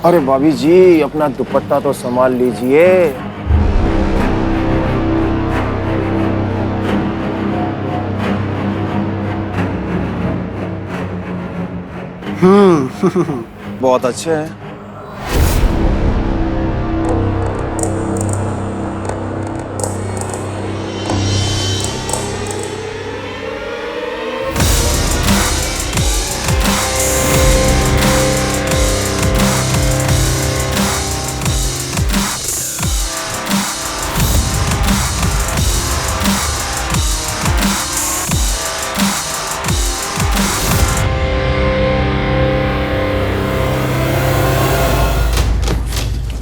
अरे भाभी जी, अपना दुपट्टा तो संभाल लीजिए। बहुत अच्छे हैं।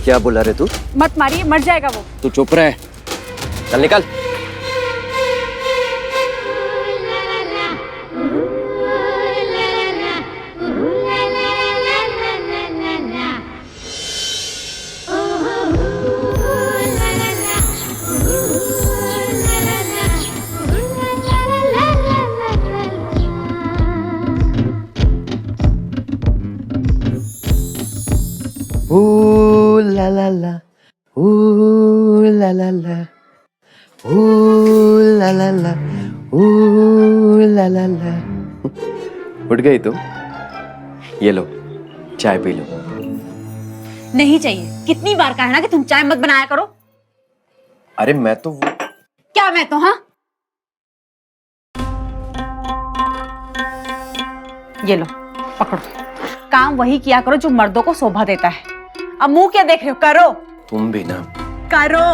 क्या बोला रे तू? मत मारिए, मर जाएगा वो। तू चुप रहे, चल निकल। ला ला ला, ला ला ला, ला ला ला, ला ला ला। उठ गई तुम? ये लो, चाय पी लो। नहीं चाहिए। कितनी बार कहा है ना कि तुम चाय मत बनाया करो। अरे मैं तो वो... क्या मैं तो? हाँ, ये लो पकड़ो। काम वही किया करो जो मर्दों को शोभा देता है। अब मुंह क्या देख रहे हो? करो। तुम भी ना। करो।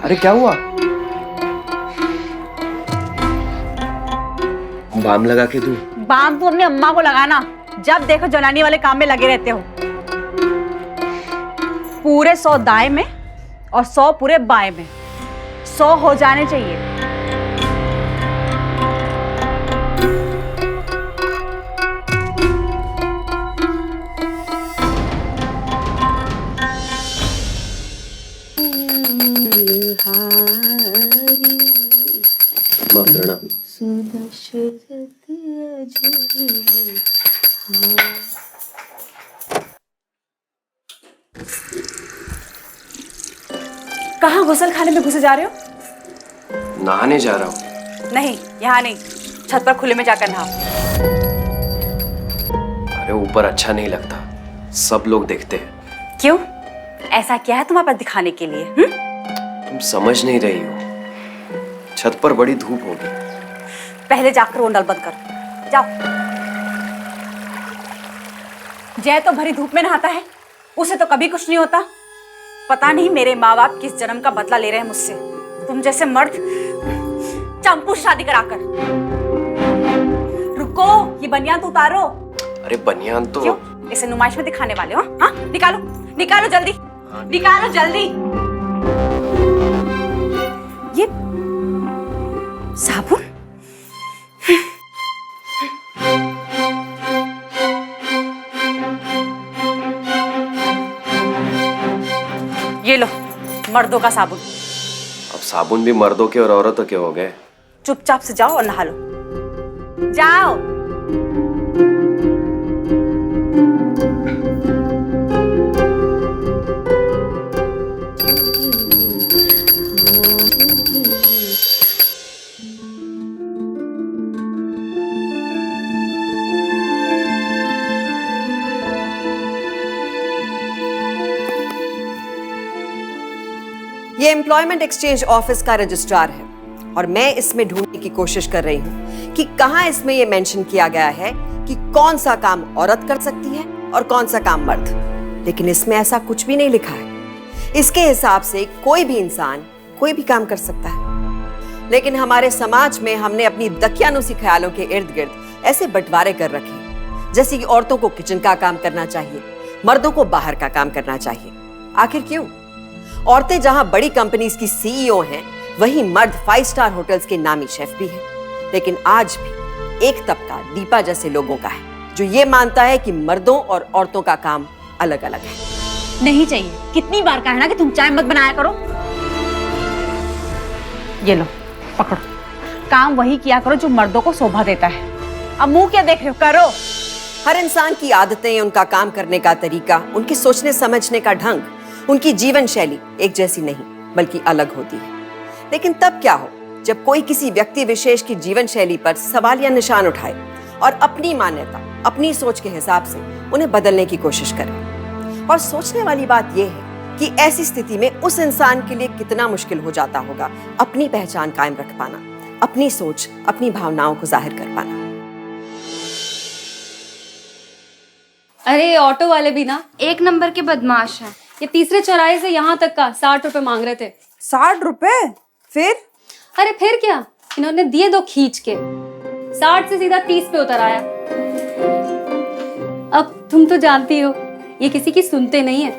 अरे क्या हुआ? बाम लगा के दूं? बाम तो अपनी अम्मा को लगाना। जब देखो जलानी वाले काम में लगे रहते हो। पूरे 100 दाएं में और 100 पूरे बाएं में। 100 हो जाने चाहिए। माफ करना। कहाँ गुसल खाने में घुसे जा रहे हो? नहाने जा रहा हूँ। नहीं, यहाँ नहीं। छत पर खुले में जाकर नहा। अरे ऊपर अच्छा नहीं लगता, सब लोग देखते हैं। क्यों? ऐसा क्या है तुम्हारे पास दिखाने के लिए? तुम समझ नहीं रही हो, छत पर बड़ी धूप होगी। पहले जाकर वो नल बंद कर। जाओ। जय तो भरी धूप में नहाता है, उसे तो कभी कुछ नहीं होता। पता नहीं मेरे माँ बाप किस जन्म का बदला ले रहे हैं मुझसे। तुम जैसे मर्द चंपू शादी कराकर। रुको, ये बनियान तो उतारो। अरे बनियान तो... क्यों? इसे नुमाइश में दिखाने वाले हो? हाँ, निकालो निकालो जल्दी, निकालो जल्दी। ये साबुन? ये लो, मर्दों का साबुन। अब साबुन भी मर्दों के और औरतों के हो गए। चुपचाप से जाओ और नहा लो। जाओ। ये एम्प्लॉयमेंट एक्सचेंज ऑफिस का रजिस्ट्रार है और मैं इसमें ढूंढने की कोशिश कर रही हूँ कि कहाँ इसमें ये मेंशन किया गया है कि कौन सा काम औरत कर सकती है और कौन सा काम मर्द। लेकिन इसमें ऐसा कुछ भी नहीं लिखा है। इसके हिसाब से कोई भी इंसान कोई भी काम कर सकता है। लेकिन हमारे समाज में हमने अपनी दकियानुसी ख्यालों के इर्द गिर्द ऐसे बंटवारे कर रखे, जैसे कि औरतों को किचन का काम करना चाहिए, मर्दों को बाहर का काम करना चाहिए। आखिर क्यों? औरतें जहां बड़ी कंपनीज की सीईओ हैं, वहीं मर्द 5 स्टार होटल्स के नामी शेफ भी हैं। लेकिन आज भी एक तबका दीपा जैसे लोगों का है जो ये मानता है कि मर्दों और औरतों का काम अलग अलग है। नहीं चाहिए। कितनी बार कहा है ना कि तुम चाय मत बनाया करो। ये लो पकड़ो। काम वही किया करो जो मर्दों को शोभा देता है। अब मुंह क्या देख रहे हो, करो। हर इंसान की आदतें, उनका काम करने का तरीका, उनकी सोचने समझने का ढंग, उनकी जीवन शैली एक जैसी नहीं बल्कि अलग होती है। लेकिन तब क्या हो जब कोई किसी व्यक्ति विशेष की जीवन शैली पर सवाल या निशान उठाए और अपनी मान्यता, अपनी सोच के हिसाब से उन्हें बदलने की कोशिश करे। और सोचने वाली बात यह है कि ऐसी स्थिति में उस इंसान के लिए कितना मुश्किल हो जाता होगा अपनी पहचान कायम रख पाना, अपनी सोच, अपनी भावनाओं को जाहिर कर पाना। अरे ऑटो वाले भी ना एक नंबर के बदमाश हैं। ये तीसरे चौराहे से यहाँ तक का 60 रुपए मांग रहे थे। 60 रुपए? फिर? अरे फिर क्या, इन्होंने दिए 2 खींच के। 60 से सीधा 30 पे उतर आया। अब तुम तो जानती हो ये किसी की सुनते नहीं है,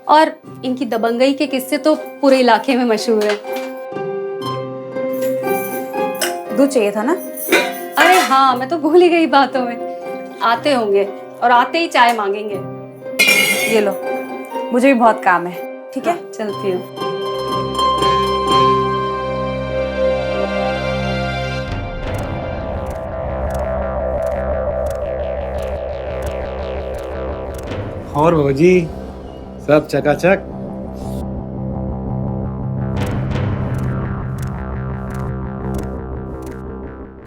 और इनकी दबंगई के किस्से तो पूरे इलाके में मशहूर है। दूध चाहिए था ना? अरे हाँ, मैं तो भूल ही गई बातों में। आते होंगे और आते ही चाय मांगेंगे। ये लो, मुझे भी बहुत काम है। ठीक है, चलती हूँ। और भौजी सब चकाचक।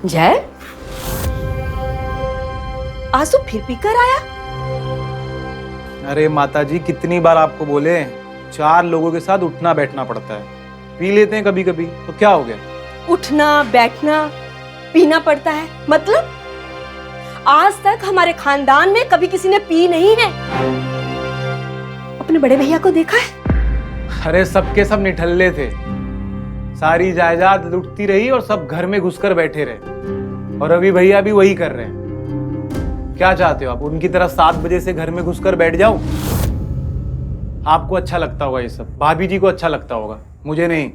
जय, आज तो फिर पीकर आया? अरे माताजी, कितनी बार आपको बोले, 4 लोगों के साथ उठना बैठना पड़ता है। पी लेते हैं कभी कभी, तो क्या हो गया? उठना बैठना पीना पड़ता है मतलब? आज तक हमारे खानदान में कभी किसी ने पी नहीं है। अपने बड़े भैया को देखा है? अरे सबके सब निठल्ले थे, सारी जायदाद लुटती रही और सब घर में घुसकर बैठे रहे। और रवि भैया भी वही कर रहे हैं। क्या चाहते हो आप, उनकी तरह 7 बजे से घर में घुसकर बैठ जाऊं? आपको अच्छा लगता होगा ये सब, भाभी जी को अच्छा लगता होगा, मुझे नहीं।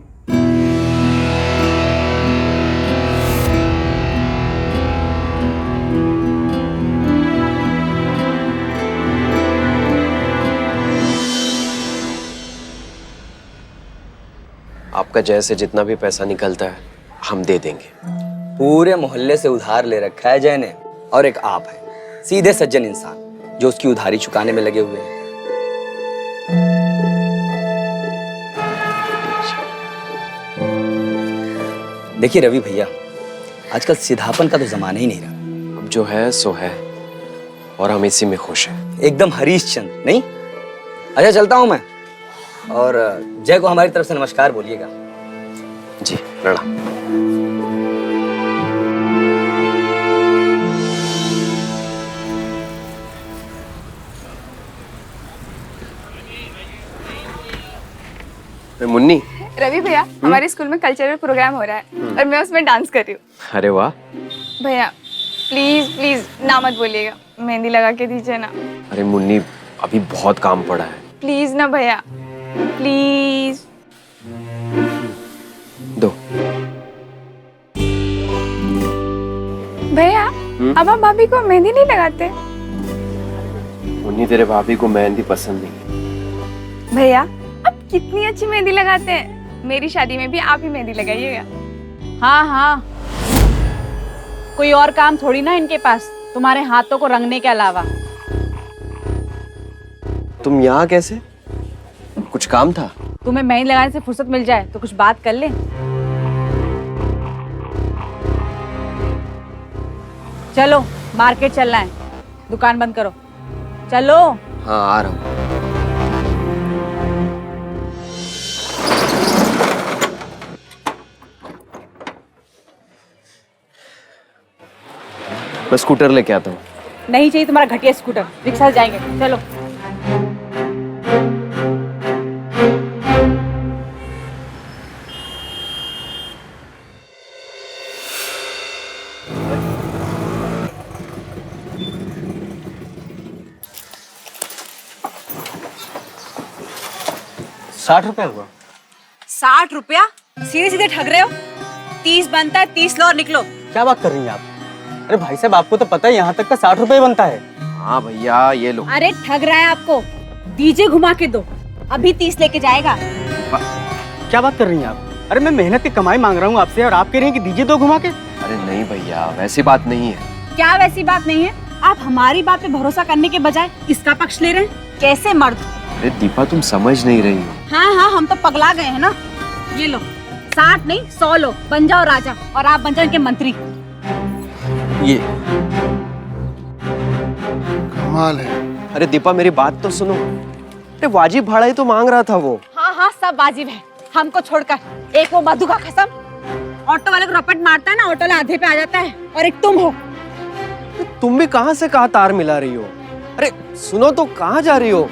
आपका जैसे जितना भी पैसा निकलता है हम दे देंगे। पूरे मोहल्ले से उधार ले रखा है जय ने, और एक आप है सीधे सज्जन इंसान जो उसकी उधारी चुकाने में लगे हुए हैं। देखिए रवि भैया, आजकल सीधापन का तो जमाना ही नहीं रहा। अब जो है सो है, और हम इसी में खुश हैं। एकदम हरीशचंद्र नहीं? अच्छा चलता हूं मैं, और जय को हमारी तरफ से नमस्कार बोलिएगा। जी प्रणाम। मुन्नी, रवि भैया, हमारे स्कूल में कल्चरल प्रोग्राम हो रहा है और मैं उसमें डांस कर रही हूँ। अरे वाह। भैया प्लीज प्लीज ना मत बोलिएगा, मेहंदी लगा के दीजिए ना। अरे मुन्नी, अभी बहुत काम पड़ा है। प्लीज ना भैया, प्लीज। दो। भैया अब आप भाभी को मेहंदी नहीं लगाते? मुन्नी, तेरे भाभी को मेहंदी पसंद नहीं। भैया आप कितनी अच्छी मेहंदी लगाते हैं, मेरी शादी में भी आप ही मेहंदी लगाइएगा। हाँ हाँ, कोई और काम थोड़ी ना इनके पास तुम्हारे हाथों को रंगने के अलावा। तुम यहाँ कैसे? कुछ काम था? तुम्हें मेहंदी लगाने से फुर्सत मिल जाए तो कुछ बात कर ले। चलो मार्केट चलना है, दुकान बंद करो, चलो। हाँ आ रहा हूँ। मैं स्कूटर लेके आता हूँ। नहीं चाहिए तुम्हारा घटिया स्कूटर, रिक्शा से जाएंगे, चलो। ₹60 हुआ। 60 रुपया? सीधे सीधे ठग रहे हो। 30 बनता है, 30 लो और निकलो। क्या बात कर रही हैं आप? अरे भाई साहब, आपको तो पता है यहाँ तक का 60 रुपए बनता है। हाँ भैया ये लो। अरे ठग रहा है आपको, दीजिए घुमा के दो, अभी 30 लेके जाएगा। क्या बात कर रही हैं आप? अरे मैं मेहनत की कमाई मांग रहा हूँ आपसे और आप कह रही हैं कि दीजिए 2 घुमा के। अरे नहीं भैया, वैसी बात नहीं है। क्या वैसी बात नहीं है? आप हमारी बात पे भरोसा करने के बजाय इसका पक्ष ले रहे हैं। कैसे मर्द? अरे दीपा तुम समझ नहीं रही हो। हाँ हाँ, हम तो पगला गए हैं ना। ये लो, 60 नहीं 100 लो, बन जाओ राजा और आप बन जाओ इनके मंत्री। ये कमाल है। अरे दीपा मेरी बात तो सुनो। अरे वाजिब भाड़ा ही तो मांग रहा था वो। हाँ हाँ, सब वाजिब है हमको छोड़कर। एक वो मधु का कसम, ऑटो वाले को रपट मारता है ना, ऑटो वाला आधे पे आ जाता है, और एक तुम हो। तुम भी कहां से कहां तार मिला रही हो? अरे सुनो तो, कहां जा रही हो?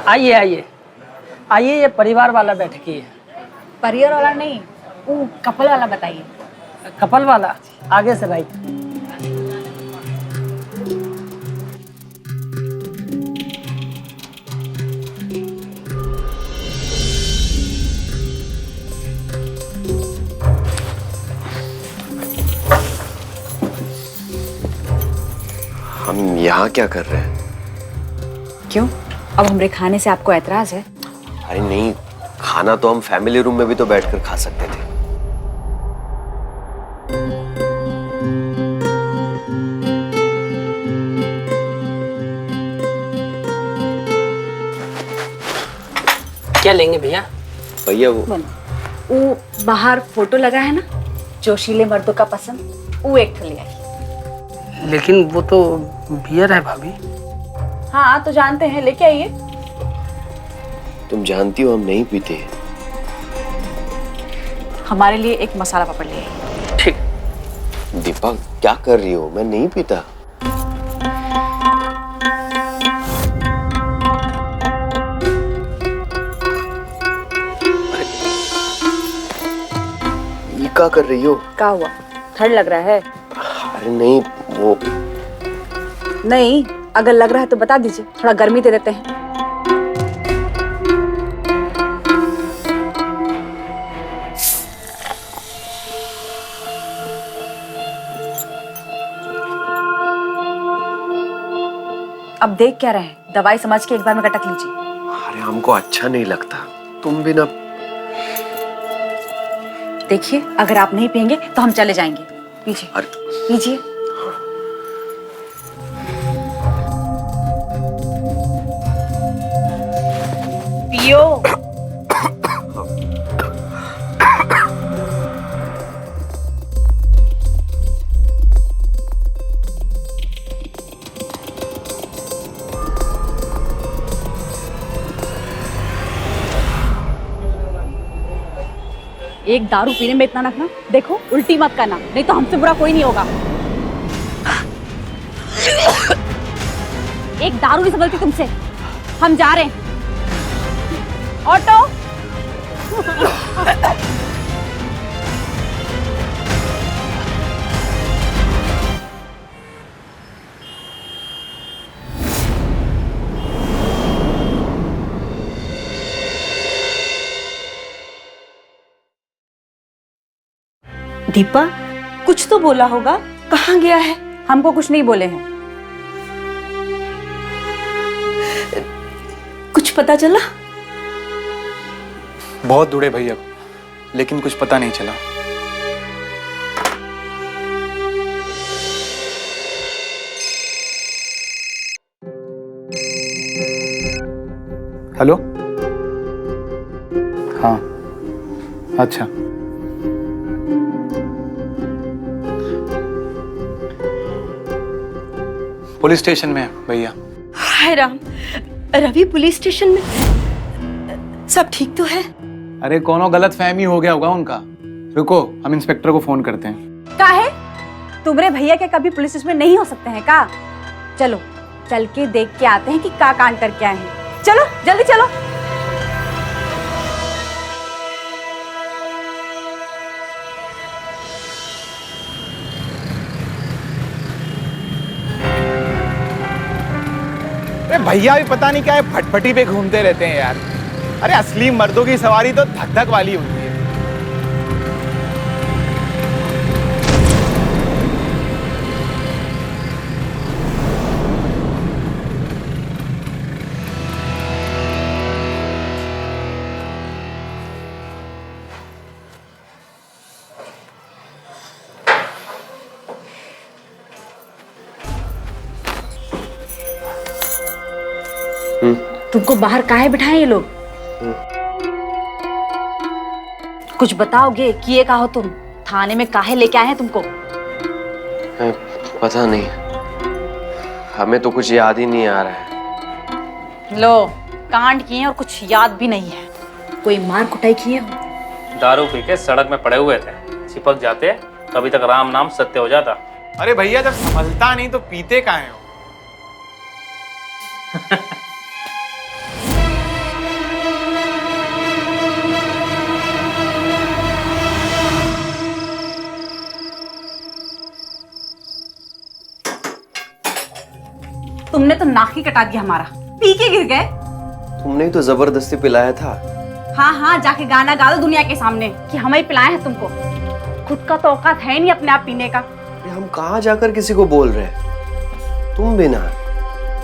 आइए आइए आइए, ये परिवार वाला बैठकी है। परियर वाला नहीं, वो कपल वाला बताइए। कपल वाला आगे से राइट। हम यहाँ क्या कर रहे हैं? क्यों? अब हमरे खाने से आपको ऐतराज है? अरे नहीं, खाना तो हम फैमिली रूम में भी तो बैठकर खा सकते थे। क्या लेंगे भैया? भैया वो बाहर फोटो लगा है ना, जोशीले मर्दों का पसंद, वो एक ले आई। लेकिन वो तो बियर है भाभी। हाँ तो जानते हैं, लेके आइए। तुम जानती हो हम नहीं पीते। हमारे लिए एक मसाला पापड़ ले आइए। ठीक। दीपा क्या कर रही हो? मैं नहीं पीता। ये क्या कर रही हो? क्या हुआ? ठंड लग रहा है? अरे नहीं, वो नहीं, अगर लग रहा है तो बता दीजिए, थोड़ा गर्मी दे देते हैं। अब देख क्या रहे हैं? दवाई समझ के एक बार में गटक लीजिए। अरे हमको अच्छा नहीं लगता। तुम भी ना। देखिए, अगर आप नहीं पियेंगे तो हम चले जाएंगे। पीजिए। अरे पीजिए। पियो। एक दारू पीने में इतना नखरा, देखो उल्टी मत करना, नहीं तो हमसे बुरा कोई नहीं होगा। एक दारू नहीं संभलती तुमसे। हम जा रहे हैं। ऑटो। दीपा, कुछ तो बोला होगा, कहाँ गया है? हमको कुछ नहीं बोले हैं। कुछ पता चला? बहुत ढूंढे भैया को, लेकिन कुछ पता नहीं चला। हेलो। हाँ अच्छा। पुलिस स्टेशन में है भैया। हाय राम, रवि पुलिस स्टेशन में? सब ठीक तो है? अरे कोनो गलत फहमी हो गया होगा उनका। रुको, हम इंस्पेक्टर को फोन करते हैं। का है? तुम्हारे भैया के कभी पुलिस स्टेशन में नहीं हो सकते हैं का? चलो चल के देख के आते हैं कि का कांड करके आए हैं। चलो जल्दी चलो। अरे भैया भी पता नहीं क्या है, फटफटी पे घूमते रहते हैं यार। अरे असली मर्दों की सवारी तो धक धक वाली होती है। तुमको बाहर काहे बिठाए ये लोग? कुछ बताओगे? किए का हो तुम? थाने में काहे लेके आए हैं तुमको? पता नहीं, हमें तो कुछ याद ही नहीं आ रहा है। लो, कांड किए हैं और कुछ याद भी नहीं है। कोई मार कुटाई किए हो? दारू पी के सड़क में पड़े हुए थे, चिपक जाते तभी तक राम नाम सत्य हो जाता। अरे भैया, जब समझता नहीं तो पीते काहे हो? तुमने तो नाक ही कटा दिया हमारा। पी के गिर गए। तुमने ही तो जबरदस्ती पिलाया था। हाँ हाँ, जाके गाना गा दो दुनिया के सामने कि हम ही पिलाए हैं तुमको। खुद का तो औकात है नहीं अपने आप पीने का। हम कहाँ जाकर किसी को बोल रहे हैं, तुम भी ना।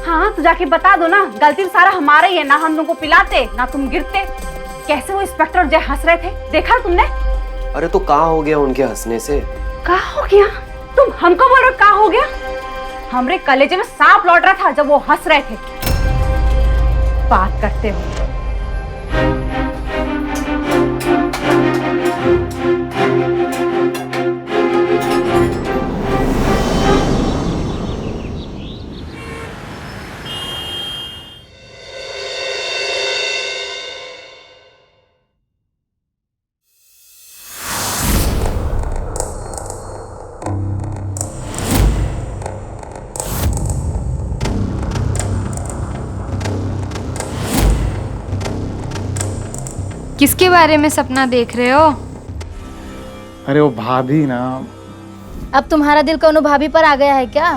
हाँ तो जाके बता दो ना, गलती सारा हमारा ही है। ना हम तुमको पिलाते ना तुम गिरते। कैसे वो इंस्पेक्टर और जय हंस रहे थे, देखा तुमने? अरे तो कहाँ हो गया उनके हंसने से? कहाँ हो गया? तुम हमको बोल रहे हो कहाँ हो गया? हमरे कलेजे में सांप लौट रहा था जब वो हंस रहे थे। बात करते हो। किसके बारे में सपना देख रहे हो? अरे वो भाभी ना। अब तुम्हारा दिल कौनो भाभी पर आ गया है क्या?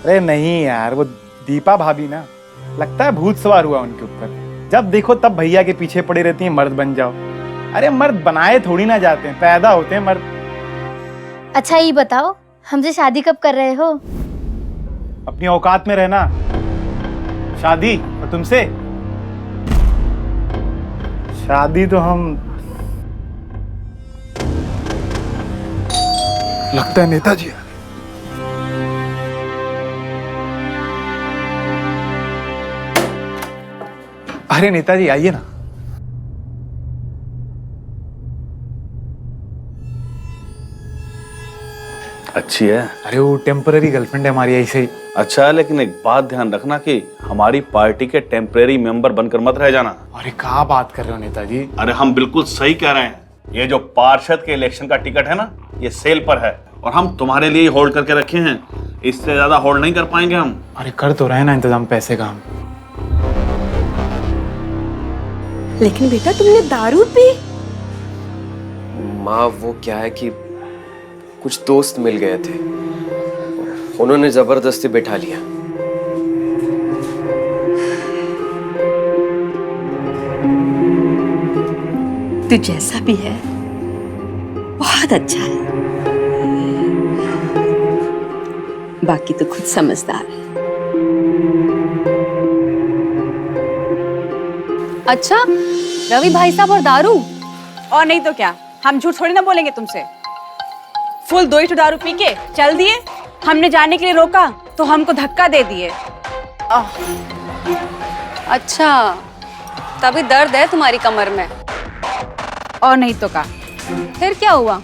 अरे नहीं यार, वो दीपा भाभी ना, लगता है भूत सवार हुआ उनके ऊपर। जब देखो तब भैया के पीछे पड़े रहती हैं, मर्द बन जाओ। अरे मर्द बनाए थोड़ी ना जाते हैं, पैदा होते हैं मर्द। अच्छा ये बताओ, हमसे शादी कब कर रहे हो? अपनी औकात में रहना। शादी और तुमसे? शादी तो हम, लगता है नेताजी। अरे नेताजी आइए ना। अच्छी है। अरे वो टेम्पररी गर्लफ्रेंड है हमारी, ऐसे ही। अच्छा है, लेकिन एक बात ध्यान रखना कि हमारी पार्टी के टेम्परेरी मेंबर बनकर मत रह जाना। अरे क्या बात कर रहे हो नेताजी? अरे हम बिल्कुल सही कह रहे हैं। ये जो पार्षद के इलेक्शन का टिकट है ना, ये सेल पर है और हम तुम्हारे लिए होल्ड करके रखे हैं। इससे ज्यादा होल्ड नहीं कर पाएंगे हम। अरे कर तो रहे ना इंतजाम पैसे का हम। लेकिन बेटा तुमने दारू पी? माँ वो क्या है कि कुछ दोस्त मिल गए थे, उन्होंने जबरदस्ती बैठा लिया। तू जैसा भी है बहुत अच्छा है, बाकी तो खुद समझदार है। अच्छा रवि भाई साहब और दारू? और नहीं तो क्या, हम झूठ थोड़ी ना बोलेंगे तुमसे। फुल 2 ही दारू पी के चल दिए। हमने जाने के लिए रोका तो हमको धक्का दे दिए। अच्छा तभी दर्द है तुम्हारी कमर में। और नहीं तो क्या। फिर क्या हुआ?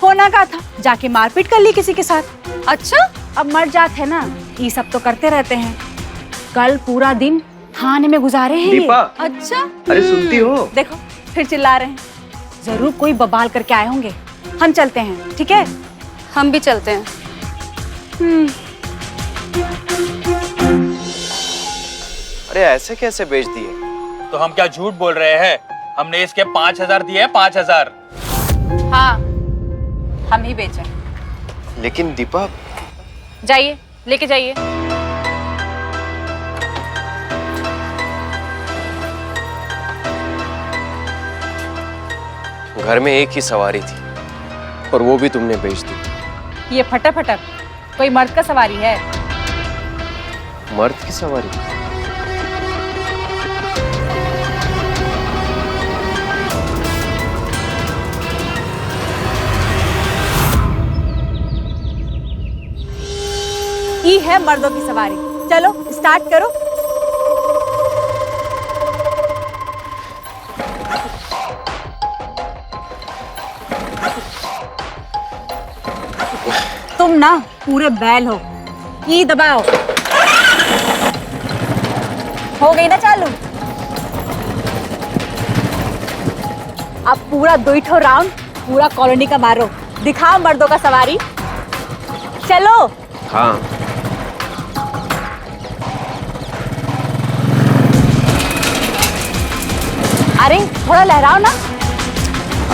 होना का था, जाके मारपीट कर ली किसी के साथ। अच्छा अब मर जाते हैं ना, ये सब तो करते रहते हैं। कल पूरा दिन थाने में गुजारे हैं ये। दीपा, अच्छा अरे सुनती हो? देखो फिर चिल्ला रहे हैं। जरूर कोई बवाल करके आए होंगे। हम चलते हैं, ठीक है? हम भी चलते हैं। अरे ऐसे कैसे बेच दिए? तो हम क्या झूठ बोल रहे हैं? हमने इसके 5,000 दिए हैं, 5,000। हाँ हम ही बेचे। लेकिन दीपा, जाइए लेके जाइए। घर में एक ही सवारी थी और वो भी तुमने बेच दी। ये फटक फटक कोई मर्द का सवारी है? मर्द की सवारी? ये है मर्दों की सवारी। चलो स्टार्ट करो। तुम ना पूरे बैल हो। ये दबाओ। हो गई ना चालू? अब पूरा 2 राउंड पूरा कॉलोनी का मारो। दिखाओ मर्दों का सवारी। चलो। हाँ। अरे थोड़ा लहराओ ना।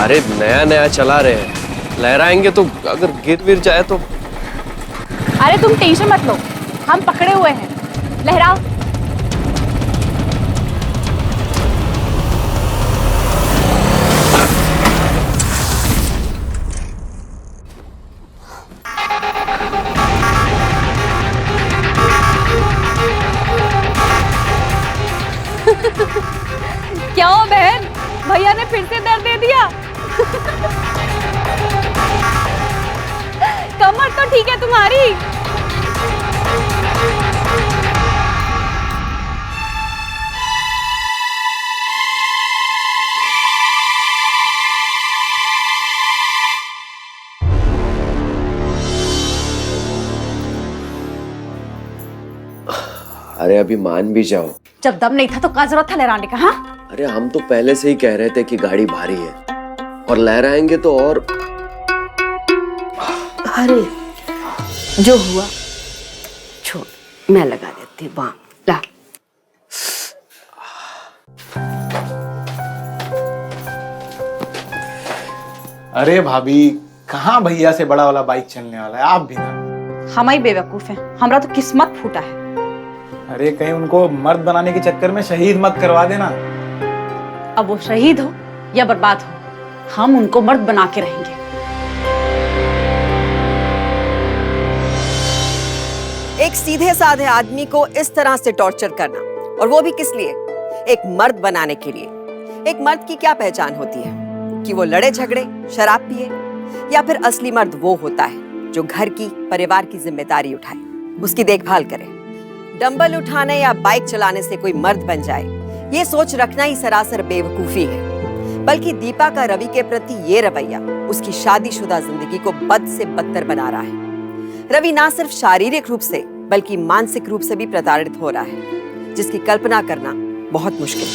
अरे नया नया चला रहे हैं, लहराएंगे तो अगर गिर विर जाए तो। अरे तुम टेंशन मत लो, हम पकड़े हुए हैं। लहराओ। क्या हो बहन, भैया ने फिर से दर्द दे दिया? कमर तो ठीक है तुम्हारी। अरे अभी मान भी जाओ। जब दम नहीं था तो क्या जरूरत था लहराने का? हाँ, अरे हम तो पहले से ही कह रहे थे कि गाड़ी भारी है और लहराएंगे तो और। अरे जो हुआ छोड़, मैं लगा देती हूँ। ला। अरे भाभी, कहाँ भैया से बड़ा वाला बाइक चलने वाला है, आप भी ना। हम ही बेवकूफ हैं, हमारा तो किस्मत फूटा है। अरे कहीं उनको मर्द बनाने के चक्कर में शहीद मत करवा देना। अब वो शहीद हो या बर्बाद हो, हम उनको मर्द बना के रहेंगे। एक सीधे साधे आदमी को इस तरह से टॉर्चर करना, और वो भी किस लिए? एक मर्द बनाने के लिए। एक मर्द की क्या पहचान होती है? कि वो लड़े झगड़े, शराब पिए, या फिर असली मर्द वो होता है जो घर की, परिवार की जिम्मेदारी उठाए, उसकी देखभाल करे। डंबल उठाने या बाइक चलाने से कोई मर्द बन जाए, ये सोच रखना ही सरासर बेवकूफी है। बल्कि दीपा का रवि के प्रति ये रवैया उसकी शादीशुदा जिंदगी को बद से बदतर बना रहा है। रवि ना सिर्फ शारीरिक रूप से बल्कि मानसिक रूप से भी प्रताड़ित हो रहा है, जिसकी कल्पना करना बहुत मुश्किल है।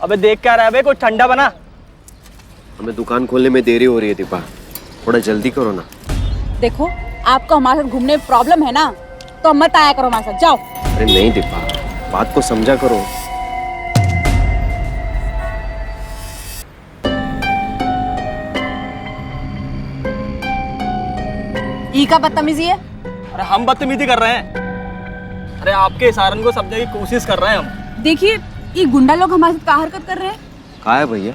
अबे देख क्या रहा है बे, कुछ ठंडा बना। हमें दुकान खोलने में देरी हो रही है दीपा, थोड़ा जल्दी करो ना। देखो, आपको हमारे साथ घूमने में प्रॉब्लम है ना, तो मत आया करो हमारे साथ, जाओ। अरे नहीं दीपा, बात को समझा करो। ई का बदतमीजी है। अरे हम बदतमीजी कर रहे हैं? अरे आपके इशारन को समझने की कोशिश कर रहे हैं हम। देखिए, ये गुंडा लोग हमारे साथ क्या हरकत कर रहे हैं। कहाँ है भैया,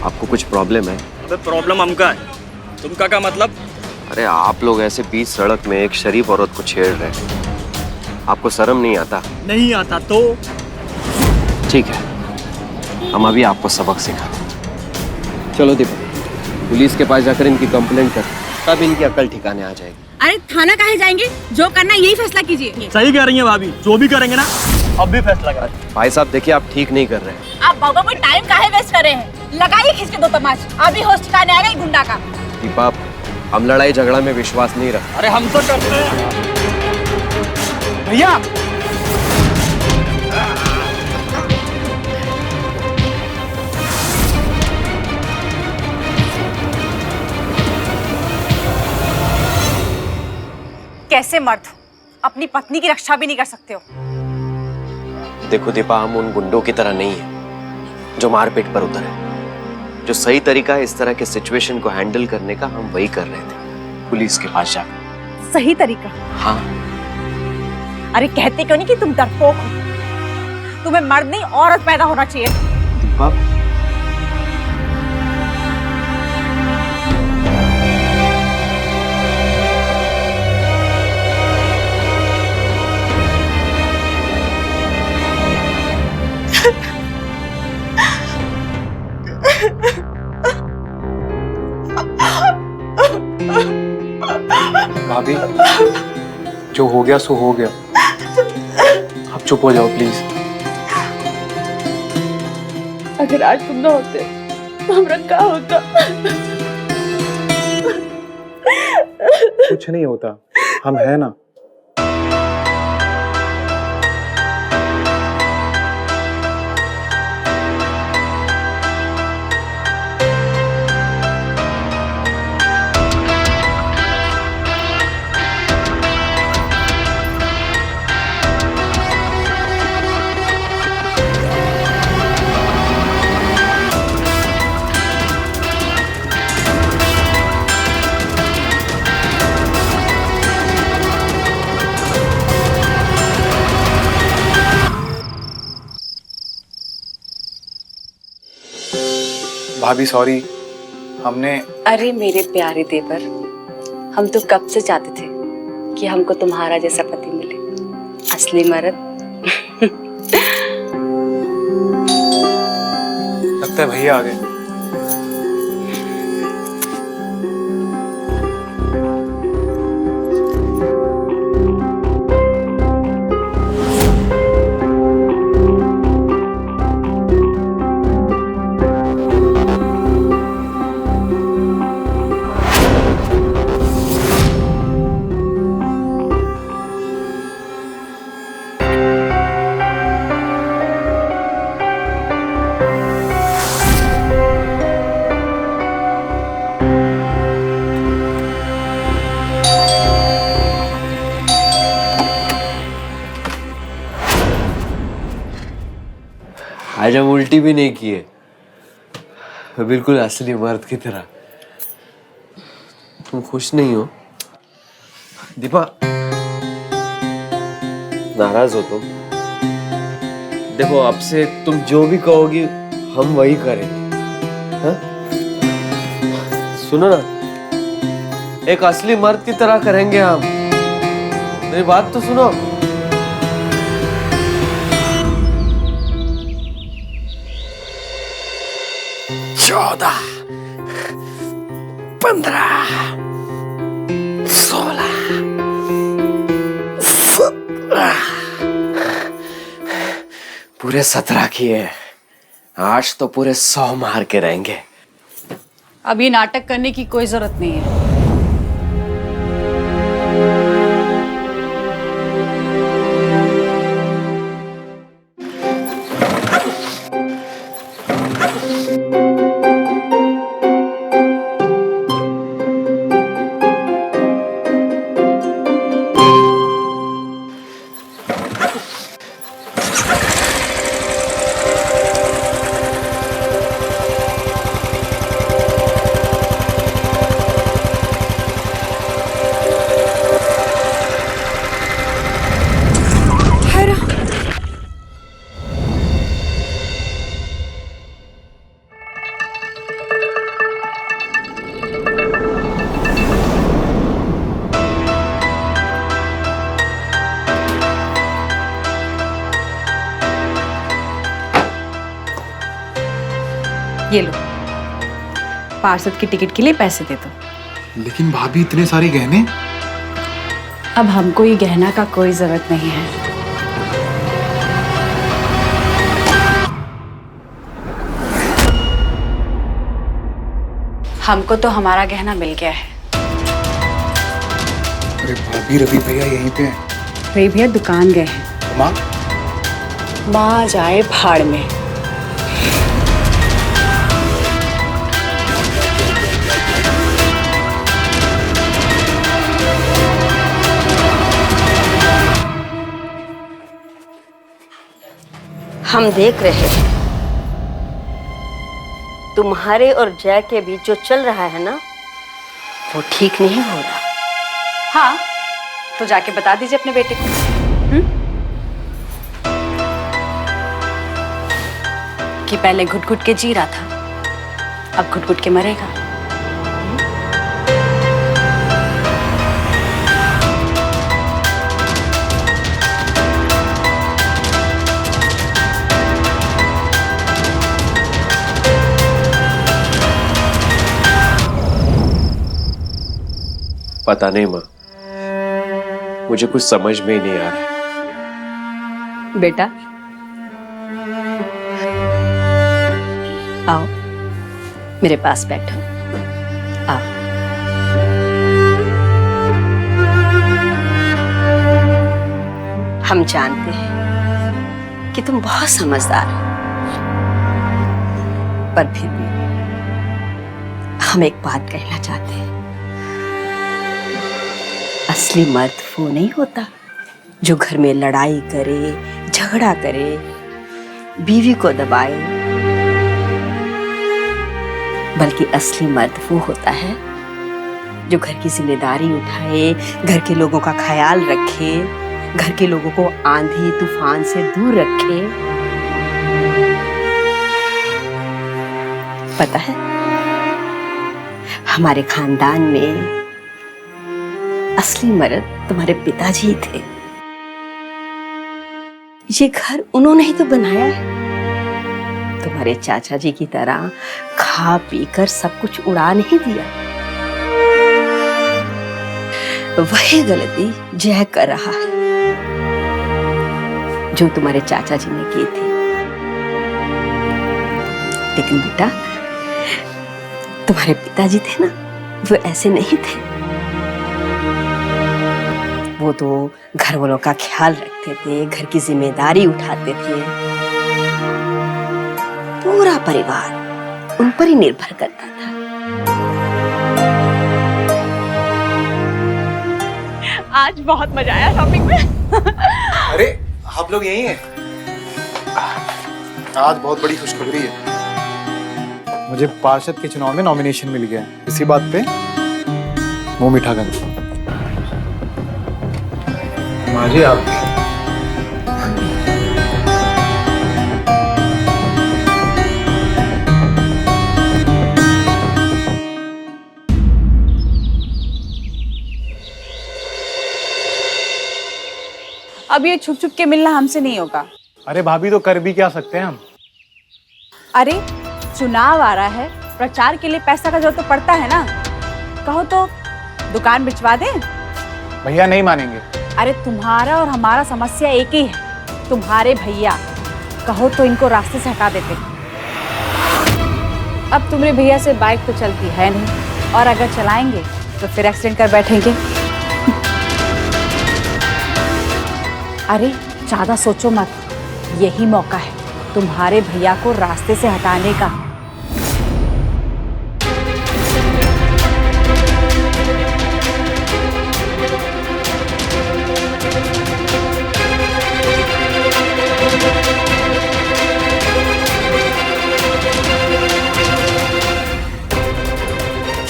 आपको कुछ प्रॉब्लम है? अबे प्रॉब्लम हमका है, तुमका क्या मतलब? अरे आप लोग ऐसे बीच सड़क में एक शरीफ औरत को छेड़ रहे हैं, आपको शर्म नहीं आता? नहीं आता तो? ठीक है, हम अभी आपको सबक सिखाते हैं। चलो दीपा, पुलिस के पास जाकर इनकी कंप्लेंट कर, तब इनकी अकल ठिकाने आ जाएगी। अरे थाना काहे जाएंगे, जो करना यही फैसला कीजिए। सही कह रही है भाभी, जो भी करेंगे ना अब भी फैसला करें। भाई साहब देखिए, आप ठीक नहीं कर रहे हैं। आप बाबा कोई टाइम काहे वेस्ट कर रहे हैं? लगाइए खींच के 2 तमाच, अभी होश ठिकाने आएगा ही गुंडा का। दीपा, हम लड़ाई झगड़ा में विश्वास नहीं रखते। अरे हम तो करते हैं भैया। कैसे मर्द हो, अपनी पत्नी की रक्षा भी नहीं कर सकते हो। देखो दीपा, हम उन गुंडों की तरह नहीं है जो मारपीट पर उतरे। जो सही तरीका है इस तरह के सिचुएशन को हैंडल करने का, हम वही कर रहे थे, पुलिस के पास जाकर। सही तरीका? हाँ। अरे कहते क्यों नहीं कि तुम डरपोक हो? तुम्हें मर्द नहीं औरत पैदा होना चाहिए। दीपा, भाभी, जो हो गया सो हो गया, आप चुप हो जाओ प्लीज। अगर आज तुम ना होते तो हमरा क्या होता? कुछ नहीं होता, हम है ना। भाभी सॉरी, हमने। अरे मेरे प्यारे देवर, हम तो कब से चाहते थे कि हमको तुम्हारा जैसा पति मिले, असली मर्द। लगता है भैया आ गए। आज हम उल्टी भी नहीं किए, बिल्कुल असली मर्द की तरह। तुम खुश नहीं हो दीपा? नाराज हो तुम? देखो, अब से तुम जो भी कहोगी हम वही करेंगे। हाँ? सुनो ना, एक असली मर्द की तरह करेंगे हम। मेरी बात तो सुनो। 14, 15, 16, 17, पूरे 17 किए। आज तो पूरे 100 मार के रहेंगे। अब ये नाटक करने की कोई जरूरत नहीं है। ये लो, पार्षद की टिकट के लिए पैसे दे दो। लेकिन भाभी, इतने सारे गहने। अब हमको ये गहना का कोई जरूरत नहीं है। हमको तो हमारा गहना मिल गया है। अरे भाभी, रवि भैया यहीं पे हैं। रवि भैया दुकान गए हैं। माँ? माँ जाए भाड़ में। हम देख रहे हैं तुम्हारे और जय के बीच जो चल रहा है ना, वो ठीक नहीं हो रहा। हाँ, तो जाके बता दीजिए अपने बेटे को। कि पहले घुट घुट के जी रहा था, अब घुट घुट के मरेगा। पता नहीं माँ, मुझे कुछ समझ में ही नहीं आ रहा। बेटा, आओ मेरे पास बैठो। आओ। हम जानते हैं कि तुम बहुत समझदार हो, पर फिर भी हम एक बात कहना चाहते हैं। असली मर्द वो नहीं होता जो घर में लड़ाई करे, झगड़ा करे, बीवी को दबाए, बल्कि असली मर्द वो होता है जो घर की जिम्मेदारी उठाए, घर के लोगों का ख्याल रखे, घर के लोगों को आंधी तूफान से दूर रखे। पता है, हमारे खानदान में असली मर्द तुम्हारे पिताजी थे। ये घर उन्होंने ही तो बनाया है। तुम्हारे चाचा जी की तरह खा पी कर सब कुछ उड़ा नहीं दिया। वही गलती जय कर रहा है जो तुम्हारे चाचा जी ने की थी। लेकिन बेटा, तुम्हारे पिताजी थे ना, वो ऐसे नहीं थे। वो तो घर वालों का ख्याल रखते थे, घर की जिम्मेदारी उठाते थे। पूरा परिवार उन पर ही निर्भर करता था। आज बहुत मजा आया शॉपिंग में। अरे आप लोग यही हैं? आज बहुत बड़ी खुशखबरी है। मुझे पार्षद के चुनाव में नॉमिनेशन मिल गया। इसी बात पे मुंह मीठा कर दो। माँ जी आप अब ये छुप छुप के मिलना हमसे नहीं होगा। अरे भाभी, तो कर भी क्या सकते हैं हम? अरे चुनाव आ रहा है, प्रचार के लिए पैसा का जरूरत तो पड़ता है ना। कहो तो दुकान बिचवा दें। भैया नहीं मानेंगे। अरे तुम्हारा और हमारा समस्या एक ही है, तुम्हारे भैया। कहो तो इनको रास्ते से हटा देते। अब तुम्हारे भैया से बाइक तो चलती है नहीं, और अगर चलाएंगे तो फिर एक्सीडेंट कर बैठेंगे। अरे ज्यादा सोचो मत, यही मौका है तुम्हारे भैया को रास्ते से हटाने का।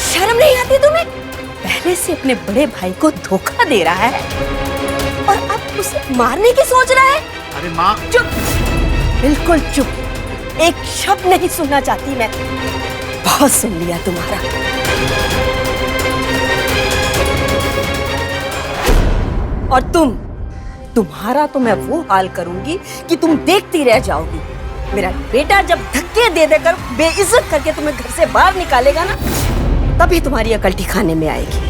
शर्म नहीं आती तुम्हें? पहले से अपने बड़े भाई को धोखा दे रहा है और अब उसे मारने की सोच रहा है। अरे माँ, चुप, बिल्कुल चुप। एक शब्द नहीं सुनना चाहती मैं। बहुत सुन लिया तुम्हारा। और तुम्हारा तो मैं वो हाल करूंगी कि तुम देखती रह जाओगी। मेरा बेटा जब धक्के दे देकर बेइज्जत करके तुम्हें घर से बाहर निकालेगा ना, तभी तुम्हारी अकल ठिकाने में आएगी।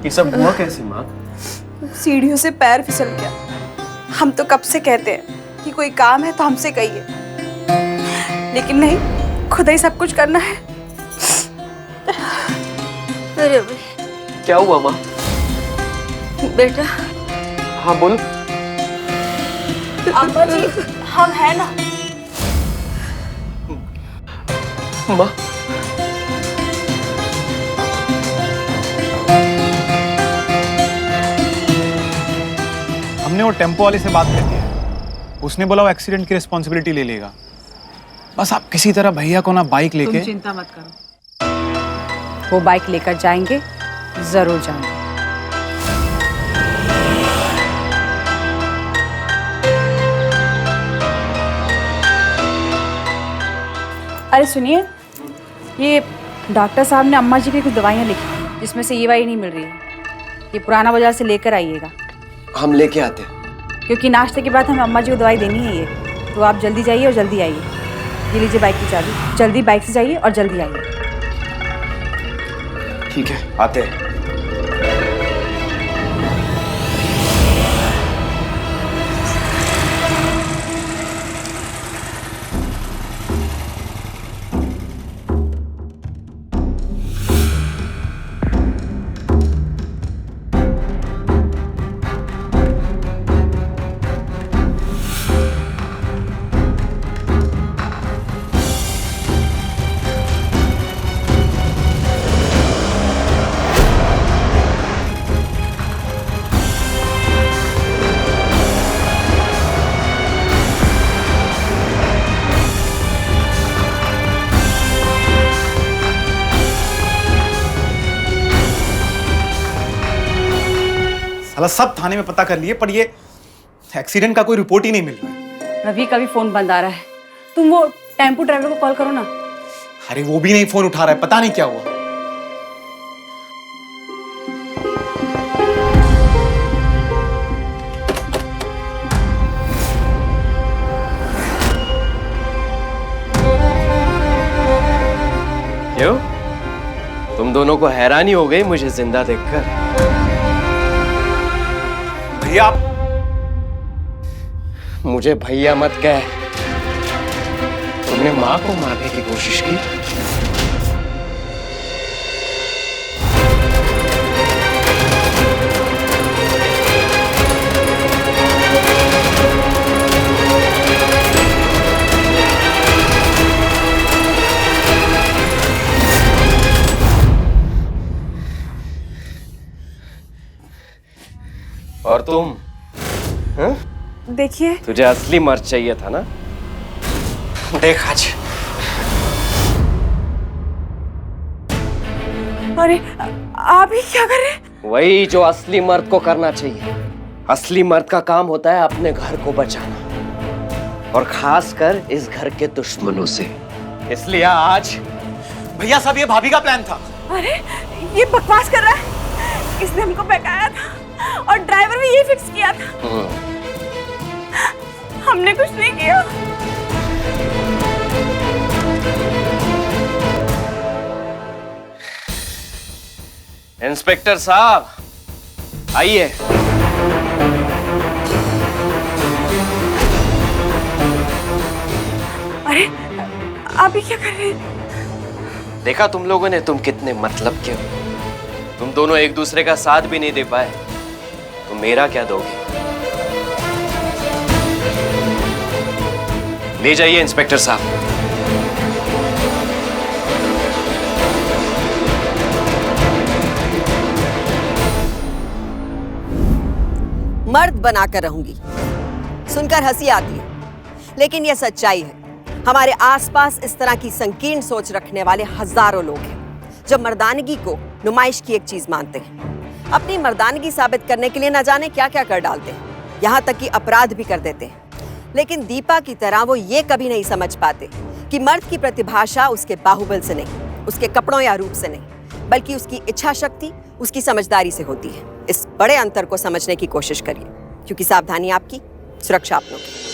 ये सब हुआ कैसे माँ? सीढ़ियों से पैर फिसल गया। हम तो कब से कहते हैं कि कोई काम है तो हमसे कहिए, लेकिन नहीं, खुद ही सब कुछ करना है। अरे क्या हुआ माँ? बेटा। हाँ बोल। अम्मा जी, हम हैं ना। माँ, हमने वो टेम्पो वाले से बात कर दी है। उसने बोला वो एक्सीडेंट की रिस्पॉन्सिबिलिटी ले लेगा। बस आप किसी तरह भैया को ना बाइक लेके। तुम चिंता मत करो, वो बाइक लेकर जाएंगे, जरूर जाएंगे। अरे सुनिए, ये डॉक्टर साहब ने अम्मा जी की कुछ दवाइयाँ लिखी, जिसमें से ये वाली नहीं मिल रही है। ये पुराना बाजार से लेकर आइएगा। हम लेके आते हैं। क्योंकि नाश्ते के बाद हमें अम्मा जी को दवाई देनी है ये। तो आप जल्दी जाइए और जल्दी आइए। ये लीजिए बाइक की चाबी, जल्दी बाइक से जाइए और जल्दी आइए। ठीक है, आते हैं। साला सब थाने में पता कर लिए, पर ये एक्सीडेंट का कोई रिपोर्ट ही नहीं मिल रहा है। रवि का भी फोन बंद आ रहा है। तुम वो टेम्पो ड्राइवर को कॉल करो ना। अरे वो भी नहीं फोन उठा रहा है, पता नहीं क्या हुआ। क्यों? तुम दोनों को हैरानी हो गई मुझे जिंदा देखकर? भैया आप मुझे भैया मत कह। तुमने माँ को मारने की कोशिश की? और तुम? हाँ? देखिए, तुझे असली मर्द चाहिए था ना? देख आज। अरे आप ही क्या कर रहे हैं? वही जो असली मर्द को करना चाहिए। असली मर्द का काम होता है अपने घर को बचाना, और खासकर इस घर के दुश्मनों से। इसलिए आज भैया साहब ये भाभी का प्लान था। अरे ये बकवास कर रहा है। इसने हमको बहकाया था और ड्राइवर भी ये फिक्स किया था। हमने कुछ नहीं किया। इंस्पेक्टर साहब आइए। अरे आप ही क्या कर रहे हैं? देखा तुम लोगों ने तुम कितने मतलब के हो। तुम दोनों एक दूसरे का साथ भी नहीं दे पाए, तो मेरा क्या दोगे? ले जाइए इंस्पेक्टर साहब। मर्द बनाकर रहूंगी। सुनकर हंसी आती है, लेकिन यह सच्चाई है। हमारे आसपास इस तरह की संकीर्ण सोच रखने वाले हजारों लोग हैं, जो मर्दानगी को नुमाइश की एक चीज मानते हैं। अपनी मर्दानगी साबित करने के लिए न जाने क्या क्या कर डालते हैं, यहाँ तक कि अपराध भी कर देते हैं। लेकिन दीपा की तरह वो ये कभी नहीं समझ पाते कि मर्द की प्रतिभाषा उसके बाहुबल से नहीं, उसके कपड़ों या रूप से नहीं, बल्कि उसकी इच्छा शक्ति, उसकी समझदारी से होती है। इस बड़े अंतर को समझने की कोशिश करिए, क्योंकि सावधानी आपकी, सुरक्षा अपनों की।